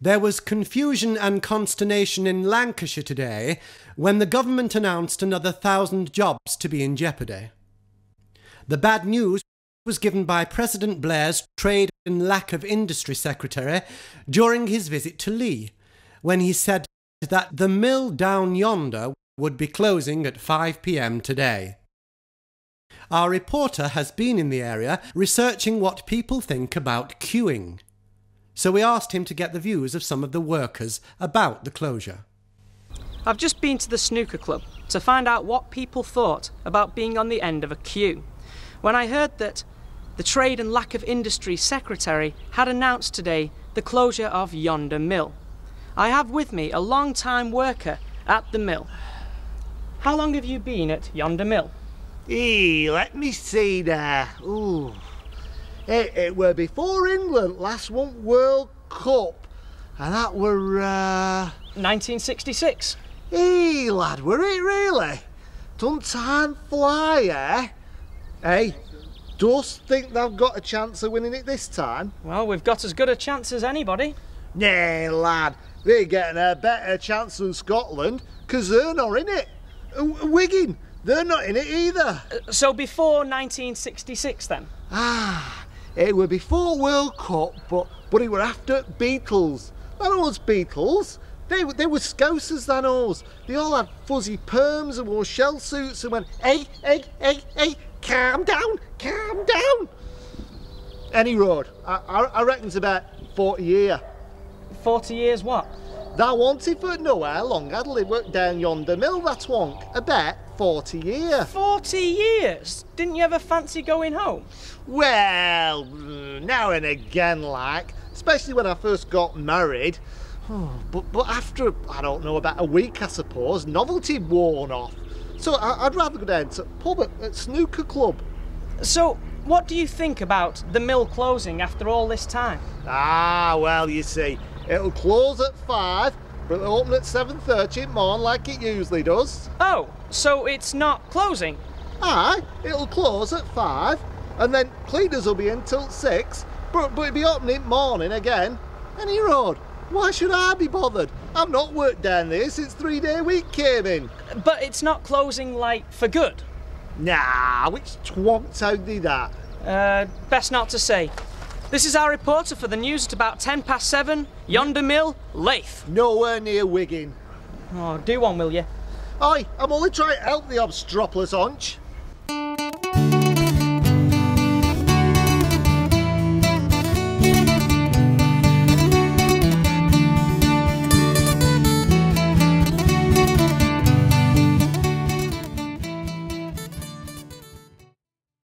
There was confusion and consternation in Lancashire today when the government announced another 1,000 jobs to be in jeopardy. The bad news was given by President Blair's Trade and Lack of Industry Secretary during his visit to Leigh, when he said that the mill down yonder would be closing at 5 p.m. today. Our reporter has been in the area researching what people think about queuing. So we asked him to get the views of some of the workers about the closure. I've just been to the snooker club to find out what people thought about being on the end of a queue, when I heard that the Trade and Lack of Industry Secretary had announced today the closure of Yonder Mill. I have with me a long-time worker at the mill. How long have you been at Yonder Mill? Let me see there. Ooh. It were before England last won World Cup, and that were 1966. Lad, were it really? Don't time fly, eh? Hey, dost think they've got a chance of winning it this time? Well, we've got as good a chance as anybody. Nay, lad, they're getting a better chance than Scotland, because they're not in it. Wigan, they're not in it either. So before 1966 then? It were before World Cup, but it were after Beatles. That was Beatles. They were scousers, than us. They all had fuzzy perms and wore shell suits and went, hey, calm down. Any road, I reckon it's about 40 years. 40 years what? That wanted for nowhere long I'd lived down Yonder Mill, that's wonk. About 40 years. 40 years? Didn't you ever fancy going home? Well, now and again, like, especially when I first got married. But after, I don't know, about a week, I suppose, novelty worn off. So I'd rather go down to pub at snooker club. So, what do you think about the mill closing after all this time? Well, you see, it'll close at 5, but it'll open at 7:30 in morning like it usually does. Oh, so it's not closing? Aye, it'll close at 5, and then cleaners will be in till 6, but it'll be open in morning again. Any road. Why should I be bothered? I've not worked down there since 3-day week came in. But it's not closing, like, for good? Nah, which twonk told thee that? Best not to say. This is our reporter for the news at about 7:10, Yonder Mill, Leith. Nowhere near Wigan. Oh, do one, will you? Aye, I'm only trying to help the obstropolous haunch.